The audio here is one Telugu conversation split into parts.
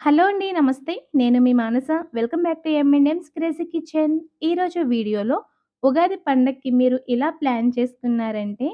హలో అండి. నమస్తే. నేను మీ Manasa. Welcome back to M and M's crazy kitchen. ఈరోజు వీడియోలో ఉగాది పండగకి మీరు ఇలా ప్లాన్ చేసుకున్నారంటే,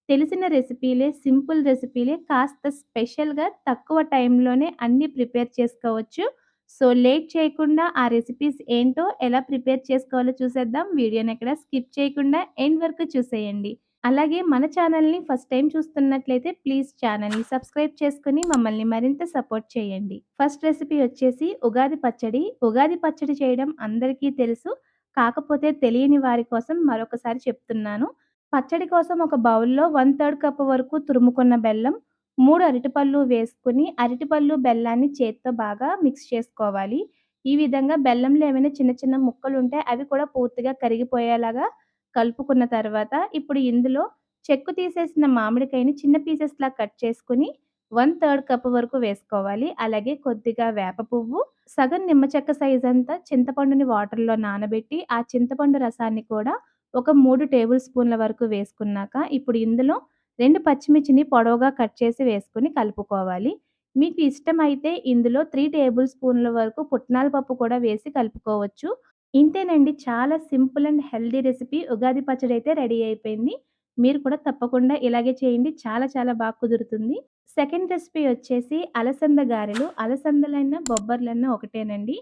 తెలిసిన రెసిపీలే, సింపుల్ రెసిపీలే కాస్త స్పెషల్‌గా తక్కువ టైంలోనే అన్నీ ప్రిపేర్ చేసుకోవచ్చు. సో, లేట్ చేయకుండా ఆ రెసిపీస్ ఏంటో, ఎలా ప్రిపేర్ చేసుకోవాలో చూసేద్దాం. వీడియోనెక్కడ స్కిప్ చేయకుండా ఎండ్ వరకు చూసేయండి. అలాగే మన ఛానల్‌ని ఫస్ట్ టైమ్ చూస్తున్నట్లయితే ప్లీజ్ ఛానల్‌ని సబ్స్క్రైబ్ చేసుకొని మమ్మల్ని మరింత సపోర్ట్ చేయండి. ఫస్ట్ రెసిపీ వచ్చేసి ఉగాది పచ్చడి. ఉగాది పచ్చడి చేయడం అందరికీ తెలుసు. కాకపోతే తెలియని వారి కోసం మరొకసారి చెప్తున్నాను. పచ్చడి కోసం ఒక బౌల్‌లో 1/3 కప్ వరకు తురుముకున్న బెల్లం, 3 అరటిపళ్ళు వేసుకొని అరటిపళ్ళు, బెల్లాన్ని చేత్తో బాగా మిక్స్ చేసుకోవాలి. ఈ విధంగా బెల్లంలో ఏమైనా చిన్న చిన్న ముక్కలుంటే అవి కూడా పూర్తిగా కరిగిపోయేలాగా కలుపుకున్న తర్వాత, ఇప్పుడు ఇందులో చెక్కు తీసేసిన మామిడికాయని చిన్న పీసెస్‌లా కట్ చేసుకొని 1/3 కప్ వరకు వేసుకోవాలి. అలాగే కొద్దిగా వేప పువ్వు, సగం నిమ్మ చెక్క సైజంతా చింతపండుని వాటర్‌లో నానబెట్టి, ఆ చింతపండు రసాన్ని కూడా ఒక 3 టేబుల్ స్పూన్ల వరకు వేసుకున్నాక, ఇప్పుడు ఇందులో 2 పచ్చిమిర్చిని పొడవుగా కట్ చేసి వేసుకొని కలుపుకోవాలి. మీకు ఇష్టమైతే ఇందులో 3 టేబుల్ స్పూన్ల వరకు పుట్నాల పప్పు కూడా వేసి కలుపుకోవచ్చు. ఇంతేనండి. చాలా simple and healthy recipe Ugadi పచ్చడైతే రెడీ అయిపోయింది. మీరు కూడా తప్పకుండా ఇలాగే చేయండి. చాలా చాలా కుదురుతుంది. సెకండ్ రెసిపీ వచ్చేసి అలసంద గారెలు. అలసందలైనా, బొబ్బర్లన్నా ఒకటేనండి.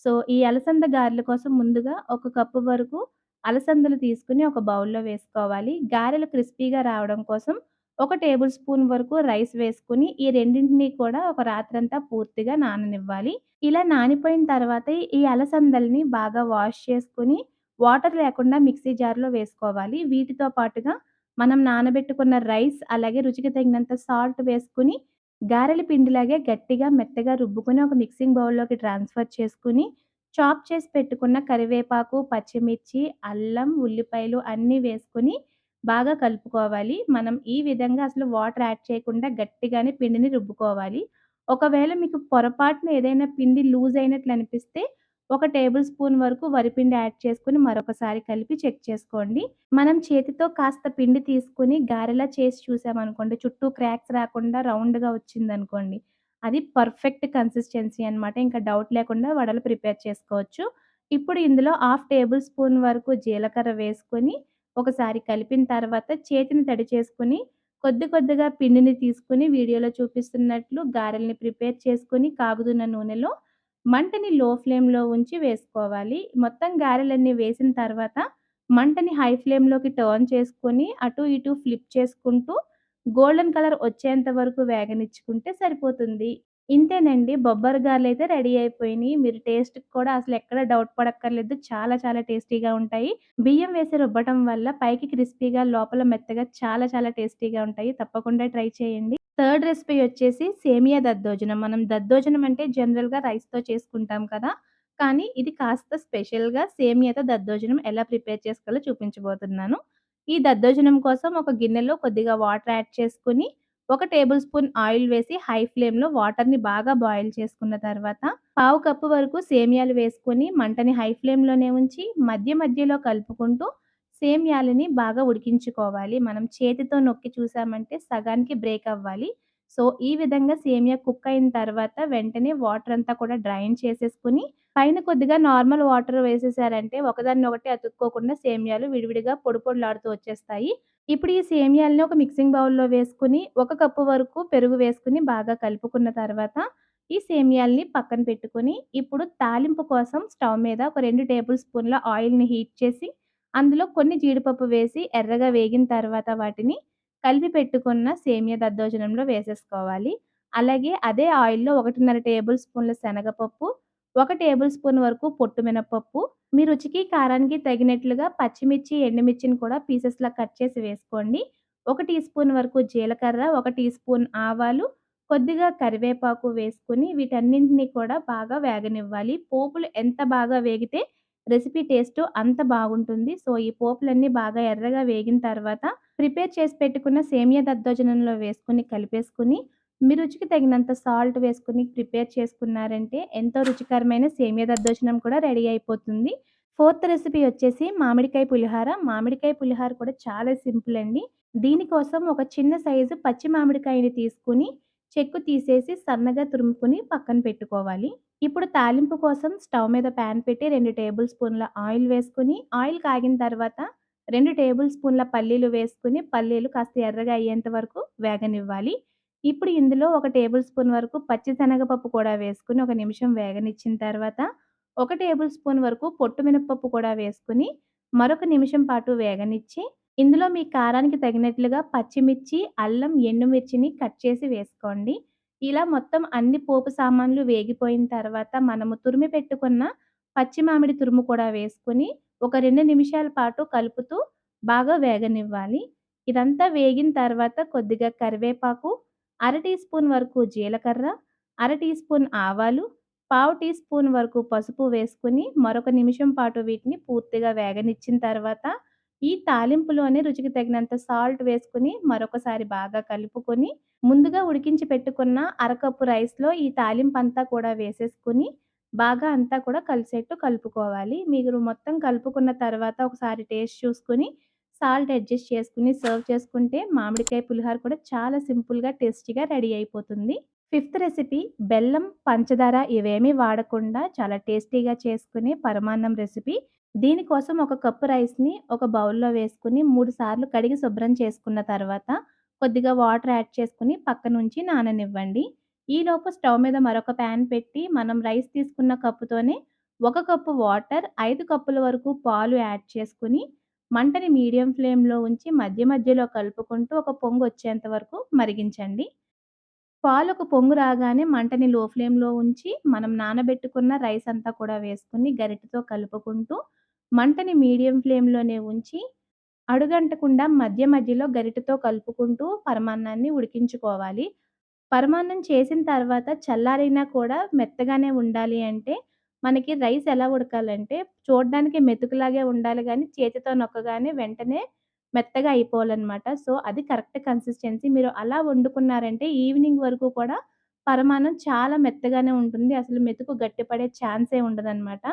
సో, ఈ అలసంద గారెల కోసం ముందుగా ఒక కప్పు వరకు అలసందలు తీసుకొని ఒక బౌల్‌లో వేసుకోవాలి. గారెలు క్రిస్పీగా రావడం కోసం ఒక టేబుల్ స్పూన్ వరకు రైస్ వేసుకొని, ఈ రెండింటిని కూడా ఒక రాత్రంతా పూర్తిగా నాననివ్వాలి. ఇలా నానిపోయిన తర్వాత ఈ అలసందల్ని బాగా వాష్ చేసుకొని, వాటర్ లేకుండా మిక్సీ జార్‌లో వేసుకోవాలి. వీటితో పాటుగా మనం నానబెట్టుకున్న రైస్, అలాగే రుచికి తగినంత సాల్ట్ వేసుకొని, గారెల పిండిలాగే గట్టిగా, మెత్తగా రుబ్బుకొని ఒక మిక్సింగ్ బౌల్‌లోకి ట్రాన్స్‌ఫర్ చేసుకొని, చాప్ చేసి పెట్టుకున్న కరివేపాకు, పచ్చిమిర్చి, అల్లం, ఉల్లిపాయలు అన్నీ వేసుకొని బాగా కలుపుకోవాలి. మనం ఈ విధంగా అసలు వాటర్ యాడ్ చేయకుండా గట్టిగానే పిండిని రుబ్బుకోవాలి. ఒకవేళ మీకు పొరపాటున ఏదైనా పిండి లూజ్ అయినట్లు అనిపిస్తే, ఒక టేబుల్ స్పూన్ వరకు వరిపిండి యాడ్ చేసుకొని మరొకసారి కలిపి చెక్ చేసుకోండి. మనం చేతితో కాస్త పిండి తీసుకొని గారెలా చేసి చూసామనుకోండి, చుట్టూ క్రాక్స్ రాకుండా రౌండ్‌గా వచ్చిందనుకోండి, అది పర్ఫెక్ట్ కన్సిస్టెన్సీ అనమాట. ఇంకా డౌట్ లేకుండా వడలు ప్రిపేర్ చేసుకోవచ్చు. ఇప్పుడు ఇందులో హాఫ్ టేబుల్ స్పూన్ వరకు జీలకర్ర వేసుకొని, ఒకసారి కలిపిన తర్వాత చేతిని తడి చేసుకొని, కొద్ది కొద్దిగా పిండిని తీసుకొని వీడియోలో చూపిస్తున్నట్లు గారెల్ని ప్రిపేర్ చేసుకొని, కాగుతున్న నూనెలో మంటని లో ఫ్లేమ్‌లో ఉంచి వేసుకోవాలి. మొత్తం గారెలన్నీ వేసిన తర్వాత మంటని హై ఫ్లేమ్‌లోకి టర్న్ చేసుకొని, అటు ఇటు ఫ్లిప్ చేసుకుంటూ గోల్డెన్ కలర్ వచ్చేంత వరకు వేగనిచ్చుకుంటే సరిపోతుంది. ఇంతేనండి. బొబ్బర గారెలైతే రెడీ అయిపోయినియి. మీరు టేస్ట్‌కి కూడా అసలెక్కడ డౌట్ పడక్కర్లేదు. చాలా చాలా టేస్టీగా ఉంటాయి. బియ్యం వేసి రుబ్బటం వల్ల పైకి క్రిస్పీగా, లోపల మెత్తగా చాలా చాలా టేస్టీగా ఉంటాయి. తప్పకుండా ట్రై చేయండి. థర్డ్ రెసిపీ వచ్చేసి సేమియా దద్దోజనం. మనం దద్దోజనం అంటే జనరల్‌గా రైస్‌తో చేసుకుంటాం కదా! కానీ ఇది కాస్త స్పెషల్‌గా సేమియాతో దద్దోజనం ఎలా ప్రిపేర్ చేసుకోవాలో చూపించబోతున్నాను. ఈ దద్దోజనం కోసం ఒక గిన్నెలో కొద్దిగా వాటర్ యాడ్ చేసుకొని, ఒక టేబుల్ స్పూన్ ఆయిల్ వేసి హై ఫ్లేమ్‌లో వాటర్‌ని బాగా బాయిల్ చేసుకున్న తర్వాత, పావు కప్పు వరకు సేమియాలు వేసుకొని మంటని హై ఫ్లేమ్‌లోనే ఉంచి మధ్య మధ్యలో కలుపుకుంటూ సేమియాలని బాగా ఉడికించుకోవాలి. మనం చేతితో నొక్కి చూసామంటే సగానికి బ్రేక్ అవ్వాలి. సో, ఈ విధంగా సేమియా కుక్ అయిన తర్వాత వెంటనే వాటర్ అంతా కూడా డ్రైన్ చేసేసుకొని, పైన కొద్దిగా నార్మల్ వాటర్ వేసేసారంటే ఒకదాన్నొకటి అతుక్కోకుండా సేమియాలు విడివిడిగా పొడి పొడిలాడుతూ వచ్చేస్తాయి. ఇప్పుడు ఈ సేమియాలని ఒక మిక్సింగ్ బౌల్‌లో వేసుకొని, ఒక కప్పు వరకు పెరుగు వేసుకొని బాగా కలుపుకున్న తర్వాత, ఈ సేమియాల్ని పక్కన పెట్టుకొని, ఇప్పుడు తాలింపు కోసం స్టవ్ మీద ఒక 2 టేబుల్ స్పూన్ల ఆయిల్‌ని హీట్ చేసి, అందులో కొన్ని జీడిపప్పు వేసి ఎర్రగా వేగిన తర్వాత వాటిని కలిపి పెట్టుకున్న సేమియా దద్దోజనంలో వేసేసుకోవాలి. అలాగే అదే ఆయిల్‌లో 1:30 టేబుల్ స్పూన్ల శనగపప్పు, 1 టేబుల్ స్పూన్ వరకు పొట్టు మినపప్పు, మీ రుచికి, కారానికి తగినట్లుగా పచ్చిమిర్చి, ఎండుమిర్చిని కూడా పీసెస్‌లా కట్ చేసి వేసుకోండి. 1 టీ స్పూన్ వరకు జీలకర్ర, 1 టీ స్పూన్ ఆవాలు, కొద్దిగా కరివేపాకు వేసుకొని వీటన్నింటిని కూడా బాగా వేగనివ్వాలి. పోపులు ఎంత బాగా వేగితే రెసిపీ టేస్టు అంత బాగుంటుంది. సో, ఈ పోపులన్నీ బాగా ఎర్రగా వేగిన తర్వాత ప్రిపేర్ చేసి పెట్టుకున్న సేమియా దద్దోజనంలో వేసుకొని కలిపేసుకొని, మీ రుచికి తగినంత సాల్ట్ వేసుకొని ప్రిపేర్ చేసుకున్నారంటే ఎంతో రుచికరమైన సేమియా దద్దోజనం కూడా రెడీ అయిపోతుంది. ఫోర్త్ రెసిపీ వచ్చేసి మామిడికాయ పులిహార. మామిడికాయ పులిహార కూడా చాలా సింపుల్ అండి. దీనికోసం ఒక చిన్న సైజు పచ్చి మామిడికాయని తీసుకొని, చెక్కు తీసేసి సన్నగా తురుముకొని పక్కన పెట్టుకోవాలి. ఇప్పుడు తాలింపు కోసం స్టవ్ మీద పాన్ పెట్టి 2 టేబుల్ స్పూన్ల ఆయిల్ వేసుకొని, ఆయిల్ కాగిన తర్వాత 2 టేబుల్ స్పూన్ల పల్లీలు వేసుకొని, పల్లీలు కాస్త ఎర్రగా అయ్యేంత వరకు వేగనివ్వాలి. ఇప్పుడు ఇందులో ఒక టేబుల్ స్పూన్ వరకు పచ్చిశనగపప్పు కూడా వేసుకొని, ఒక నిమిషం వేగనిచ్చిన తర్వాత, ఒక టేబుల్ స్పూన్ వరకు పొట్టు మినపప్పు కూడా వేసుకొని, మరొక నిమిషం పాటు వేగనిచ్చి, ఇందులో మీ కారానికి తగినట్లుగా పచ్చిమిర్చి, అల్లం, ఎండుమిర్చిని కట్ చేసి వేసుకోండి. ఇలా మొత్తం అన్ని పోపు సామాన్లు వేగిపోయిన తర్వాత మనము తురిమి పెట్టుకున్న పచ్చి మామిడి తురుము కూడా వేసుకొని, ఒక 2 నిమిషాల పాటు కలుపుతూ బాగా వేగనివ్వాలి. ఇదంతా వేగిన తర్వాత కొద్దిగా కరివేపాకు, అర టీ స్పూన్ వరకు జీలకర్ర, అర టీ స్పూన్ ఆవాలు, పావు టీ స్పూన్ వరకు పసుపు వేసుకొని మరొక నిమిషం పాటు వీటిని పూర్తిగా వేగనిచ్చిన తర్వాత, ఈ తాలింపులోనే రుచికి తగినంత సాల్ట్ వేసుకొని మరొకసారి బాగా కలుపుకొని, ముందుగా ఉడికించి పెట్టుకున్న అరకప్పు రైస్‌లో ఈ తాలింపంతా కూడా వేసేసుకొని, బాగా అంతా కూడా కలిసేట్టు కలుపుకోవాలి. మీరు మొత్తం కలుపుకున్న తర్వాత ఒకసారి టేస్ట్ చూసుకొని, సాల్ట్ అడ్జస్ట్ చేసుకొని సర్వ్ చేసుకుంటే మామిడికాయ పులిహోర కూడా చాలా సింపుల్‌గా, టేస్టీగా రెడీ అయిపోతుంది. ఫిఫ్త్ రెసిపీ బెల్లం, పంచదార ఇవేమీ వాడకుండా చాలా టేస్టీగా చేసుకునే పరమాన్నం రెసిపీ. దీనికోసం ఒక కప్పు రైస్‌ని ఒక బౌల్‌లో వేసుకొని 3 సార్లు కడిగి శుభ్రం చేసుకున్న తర్వాత, కొద్దిగా వాటర్ యాడ్ చేసుకొని పక్కనుంచి నాననివ్వండి. ఈలోపు స్టవ్ మీద మరొక పాన్ పెట్టి మనం రైస్ తీసుకున్న కప్పుతోనే ఒక కప్పు వాటర్, 5 కప్పుల వరకు పాలు యాడ్ చేసుకొని, మంటని మీడియం ఫ్లేమ్‌లో ఉంచి మధ్య మధ్యలో కలుపుకుంటూ ఒక పొంగొచ్చేంత వరకు మరిగించండి. పాలొక పొంగు రాగానే మంటని లో ఫ్లేమ్‌లో ఉంచి, మనం నానబెట్టుకున్న రైస్ అంతా కూడా వేసుకొని గరిటెతో కలుపుకుంటూ, మంటని మీడియం ఫ్లేమ్‌లోనే ఉంచి, అడుగంటకుండా మధ్య మధ్యలో గరిటెతో కలుపుకుంటూ పరమాన్నాన్ని ఉడికించుకోవాలి. పరమాన్నం చేసిన తర్వాత చల్లారినా కూడా మెత్తగానే ఉండాలి అంటే, మనకి రైస్ ఎలా ఉడకాలంటే, చూడ్డానికి మెతుకులాగే ఉండాలి గానీ, చేతితో నొక్కగానే వెంటనే మెత్తగా అయిపోవాలనమాట. సో, అది కరెక్ట్ కన్సిస్టెన్సీ. మీరు అలా వండుకున్నారంటే, ఈవినింగ్ వరకు కూడా పరమాన్నం చాలా మెత్తగానే ఉంటుంది. అసలు మెతుకు గట్టిపడే ఛాన్సే ఉండదనమాట.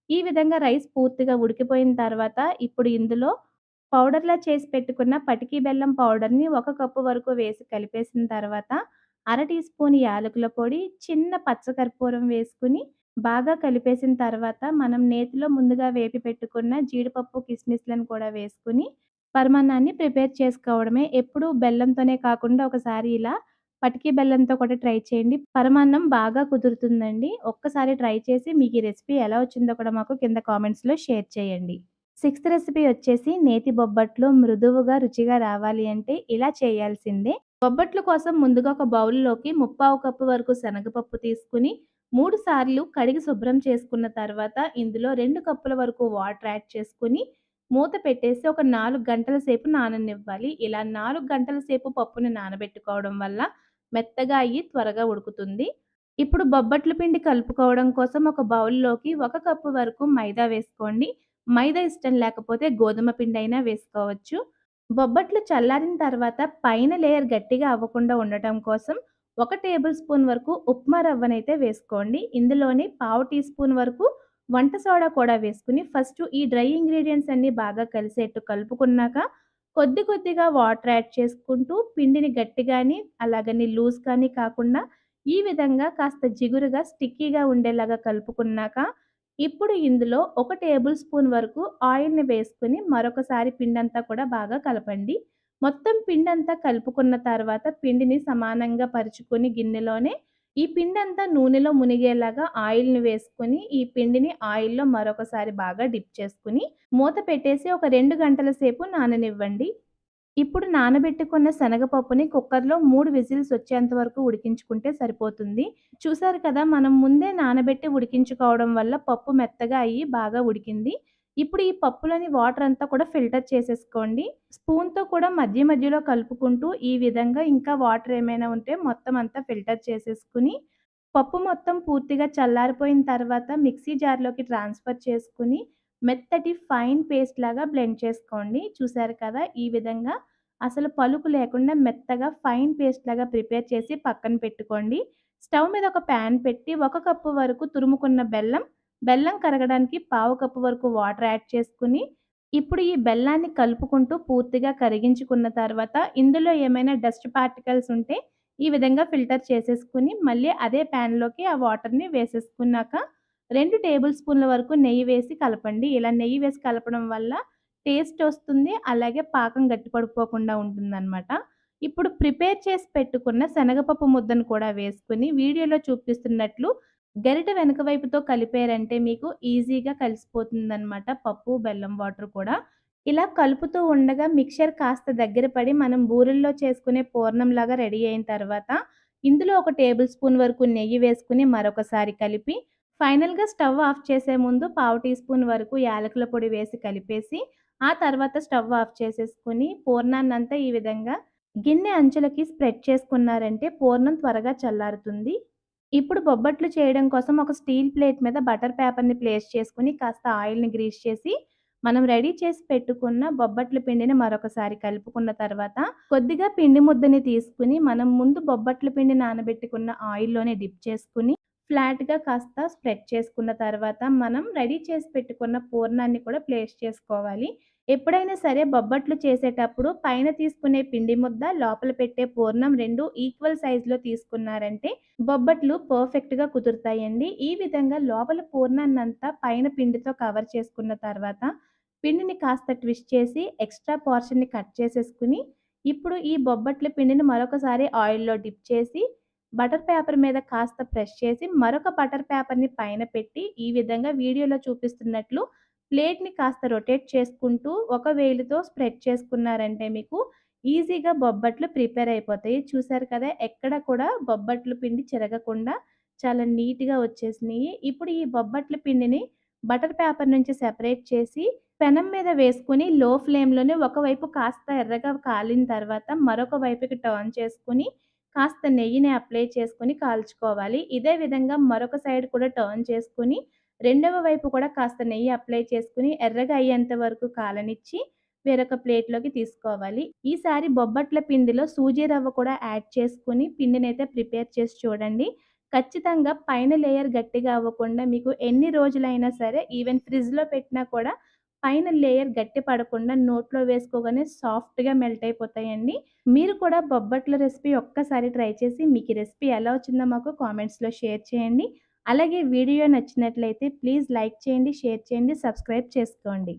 ఈ విధంగా రైస్ పూర్తిగా ఉడికిపోయిన తర్వాత, ఇప్పుడు ఇందులో పౌడర్‌లా చేసి పెట్టుకున్న పటికి బెల్లం పౌడర్‌ని ఒక కప్పు వరకు వేసి కలిపేసిన తర్వాత, అర టీ స్పూన్ యాలకుల పొడి, చిన్న పచ్చకర్పూరం వేసుకొని, బాగా కలిపేసిన తర్వాత, మనం నేతిలో ముందుగా వేపి పెట్టుకున్న జీడిపప్పు, కిస్మిస్‌లను కూడా వేసుకొని, పరమాన్నాన్ని ప్రిపేర్ చేసుకోవడమే. ఎప్పుడూ బెల్లంతోనే కాకుండా ఒకసారి ఇలా పటికి బెల్లంతో కూడా ట్రై చేయండి. పరమాన్నం బాగా కుదురుతుందండి. ఒక్కసారి ట్రై చేసి మీకు ఈ రెసిపీ ఎలా వచ్చిందో కూడా మాకు కింద కామెంట్స్‌లో షేర్ చేయండి. సిక్స్త్ రెసిపీ వచ్చేసి నేతి బొబ్బట్లు మృదువుగా, రుచిగా రావాలి అంటే ఇలా చేయాల్సిందే. బొబ్బట్ల కోసం ముందుగా ఒక బౌల్‌లోకి ముప్పావు కప్పు వరకు శనగపప్పు తీసుకొని, 3 సార్లు కడిగి శుభ్రం చేసుకున్న తర్వాత, ఇందులో 2 కప్పుల వరకు వాటర్ యాడ్ చేసుకొని, మూత పెట్టేసి ఒక 4 గంటల సేపు నాననివ్వాలి. ఇలా 4 గంటల సేపు పప్పుని నానబెట్టుకోవడం వల్ల మెత్తగా అయ్యి త్వరగా ఉడుకుతుంది. ఇప్పుడు బొబ్బట్ల పిండి కలుపుకోవడం కోసం ఒక బౌల్‌లోకి 1 కప్పు వరకు మైదా వేసుకోండి. మైదా ఇష్టం లేకపోతే గోధుమ పిండైనా వేసుకోవచ్చు. బొబ్బట్లు చల్లారిన తర్వాత పైన లేయర్ గట్టిగా అవ్వకుండా ఉండటం కోసం ఒక టేబుల్ స్పూన్ వరకు ఉప్మా రవ్వనైతే వేసుకోండి. ఇందులోనే పావు టీ స్పూన్ వరకు వంట సోడా కూడా వేసుకొని ఫస్ట్ ఈ డ్రై ఇంగ్రీడియెంట్స్ అన్నీ బాగా కలిసేట్టు కలుపుకున్నాక కొద్ది కొద్దిగా వాటర్ యాడ్ చేసుకుంటూ పిండిని గట్టిగాని అలాగని లూజ్ కానీ కాకుండా ఈ విధంగా కాస్త జిగురుగా స్టిక్కీగా ఉండేలాగా కలుపుకున్నాక ఇప్పుడు ఇందులో ఒక టేబుల్ స్పూన్ వరకు ఆయిల్‌ని వేసుకొని మరొకసారి పిండంతా కూడా బాగా కలపండి. మొత్తం పిండంతా కలుపుకున్న తర్వాత పిండిని సమానంగా పరుచుకొని గిన్నెలోనే ఈ పిండంతా నూనెలో మునిగేలాగా ఆయిల్‌ని వేసుకొని, ఈ పిండిని ఆయిల్‌లో మరొకసారి బాగా డిప్ చేసుకొని, మూత పెట్టేసి ఒక 2 గంటల సేపు నాననివ్వండి. ఇప్పుడు నానబెట్టుకున్న శనగపప్పుని కుక్కర్‌లో 3 విజిల్స్ వచ్చేంత వరకు ఉడికించుకుంటే సరిపోతుంది. చూసారు కదా! మనం ముందే నానబెట్టి ఉడికించుకోవడం వల్ల పప్పు మెత్తగా అయ్యి బాగా ఉడికింది. ఇప్పుడు ఈ పప్పులోని వాటర్ అంతా కూడా ఫిల్టర్ చేసేసుకోండి. స్పూన్‌తో కూడా మధ్య మధ్యలో కలుపుకుంటూ ఈ విధంగా ఇంకా వాటర్ ఏమైనా ఉంటే మొత్తం అంతా ఫిల్టర్ చేసేసుకొని, పప్పు మొత్తం పూర్తిగా చల్లారిపోయిన తర్వాత మిక్సీ జార్‌లోకి ట్రాన్స్‌ఫర్ చేసుకొని, మెత్తటి ఫైన్ పేస్ట్ లాగా బ్లెండ్ చేసుకోండి. చూసారు కదా! ఈ విధంగా అసలు పలుకు లేకుండా మెత్తగా ఫైన్ పేస్ట్ లాగా ప్రిపేర్ చేసి పక్కన పెట్టుకోండి. స్టవ్ మీద ఒక పాన్ పెట్టి 1 కప్పు వరకు తురుముకున్న బెల్లం, బెల్లం కరగడానికి పావు కప్పు వరకు వాటర్ యాడ్ చేసుకొని, ఇప్పుడు ఈ బెల్లాన్ని కలుపుకుంటూ పూర్తిగా కరిగించుకున్న తర్వాత ఇందులో ఏమైనా డస్ట్ పార్టికల్స్ ఉంటే ఈ విధంగా ఫిల్టర్ చేసేసుకొని మళ్ళీ అదే ప్యాన్‌లోకి ఆ వాటర్‌ని వేసేసుకున్నాక 2 టేబుల్ స్పూన్ల వరకు నెయ్యి వేసి కలపండి. ఇలా నెయ్యి వేసి కలపడం వల్ల టేస్ట్ వస్తుంది. అలాగే పాకం గట్టి పడిపోకుండా ఉంటుందనమాట. ఇప్పుడు ప్రిపేర్ చేసి పెట్టుకున్న శనగపప్పు ముద్దను కూడా వేసుకొని వీడియోలో చూపిస్తున్నట్లు గరిటె వెనక వైపుతో కలిపారంటే మీకు ఈజీగా కలిసిపోతుందనమాట పప్పు, బెల్లం వాటర్ కూడా. ఇలా కలుపుతూ ఉండగా మిక్చర్ కాస్త దగ్గర పడి మనం బూరెల్లో చేసుకునే పూర్ణంలాగా రెడీ అయిన తర్వాత ఇందులో ఒక టేబుల్ స్పూన్ వరకు నెయ్యి వేసుకొని మరొకసారి కలిపి ఫైనల్‌గా స్టవ్ ఆఫ్ చేసే ముందు పావు టీ స్పూన్ వరకు యాలకుల పొడి వేసి కలిపేసి ఆ తర్వాత స్టవ్ ఆఫ్ చేసేసుకొని పూర్ణాన్నంతా ఈ విధంగా గిన్నె అంచులకి స్ప్రెడ్ చేసుకున్నారంటే పూర్ణం త్వరగా చల్లారుతుంది. ఇప్పుడు బొబ్బట్లు చేయడం కోసం ఒక స్టీల్ ప్లేట్ మీద బటర్ పేపర్‌ని ప్లేస్ చేసుకొని కాస్త ఆయిల్‌ని గ్రీస్ చేసి మనం రెడీ చేసి పెట్టుకున్న బొబ్బట్ల పిండిని మరొకసారి కలుపుకున్న తర్వాత కొద్దిగా పిండి ముద్దని తీసుకొని మనం ముందు బొబ్బట్ల పిండి నానబెట్టుకున్న ఆయిల్‌లోనే డిప్ చేసుకొని ఫ్లాట్‌గా కాస్త స్ప్రెడ్ చేసుకున్న తర్వాత మనం రెడీ చేసి పెట్టుకున్న పూర్ణాన్ని కూడా ప్లేస్ చేసుకోవాలి. ఎప్పుడైనా సరే బొబ్బట్లు చేసేటప్పుడు పైన తీసుకునే పిండి ముద్ద, లోపల పెట్టే పూర్ణం 2 ఈక్వల్ సైజ్‌లో తీసుకున్నారంటే బొబ్బట్లు పర్ఫెక్ట్‌గా కుదురుతాయండి. ఈ విధంగా లోపల పూర్ణాన్నంతా పైన పిండితో కవర్ చేసుకున్న తర్వాత పిండిని కాస్త ట్విస్ట్ చేసి ఎక్స్‌ట్రా పోర్షన్‌ని కట్ చేసేసుకొని ఇప్పుడు ఈ బొబ్బట్ల పిండిని మరొకసారి ఆయిల్‌లో డిప్ చేసి బటర్ పేపర్ మీద కాస్త ప్రెస్ చేసి మరొక బటర్ పేపర్‌ని పైన పెట్టి ఈ విధంగా వీడియోలో చూపిస్తున్నట్లు ప్లేట్‌ని కాస్త రొటేట్ చేసుకుంటూ ఒక వేలుతో స్ప్రెడ్ చేసుకున్నారంటే మీకు ఈజీగా బొబ్బట్లు ప్రిపేర్ అయిపోతాయి. చూసారు కదా! ఎక్కడ కూడా బొబ్బట్లు పిండి చెరగకుండా చాలా నీట్‌గా వచ్చేసినియి. ఇప్పుడు ఈ బొబ్బట్ల పిండిని బటర్ పేపర్ నుంచి సెపరేట్ చేసి పెనం మీద వేసుకొని లో ఫ్లేమ్‌లోనే ఒకవైపు కాస్త ఎర్రగా కాలిన తర్వాత మరొక వైపుకి టర్న్ చేసుకొని కాస్త నెయ్యిని అప్లై చేసుకొని కాల్చుకోవాలి. ఇదే విధంగా మరొక సైడ్ కూడా టర్న్ చేసుకొని రెండవ వైపు కూడా కాస్త నెయ్యి అప్లై చేసుకొని ఎర్రగా అయ్యేంత వరకు కాలనిచ్చి వేరొక ప్లేట్‌లోకి తీసుకోవాలి. ఈసారి బొబ్బట్ల పిండిలో సూజీ రవ్వ కూడా యాడ్ చేసుకొని పిండినైతే ప్రిపేర్ చేసి చూడండి. ఖచ్చితంగా పైన లేయర్ గట్టిగా అవ్వకుండా మీకు ఎన్ని రోజులైనా సరే ఈవెన్ ఫ్రిడ్జ్‌లో పెట్టినా కూడా పైన లేయర్ గట్టి పడకుండా నోట్లో వేసుకోగానే సాఫ్ట్‌గా మెల్ట్ అయిపోతాయండి. మీరు కూడా బొబ్బట్ల రెసిపీ ఒక్కసారి ట్రై చేసి మీకు ఈ రెసిపీ ఎలా వచ్చిందో మాకు కామెంట్స్‌లో షేర్ చేయండి. అలాగే వీడియో నచ్చినట్లయితే ప్లీజ్ లైక్ చేయండి, షేర్ చేయండి, సబ్స్క్రైబ్ చేసుకోండి.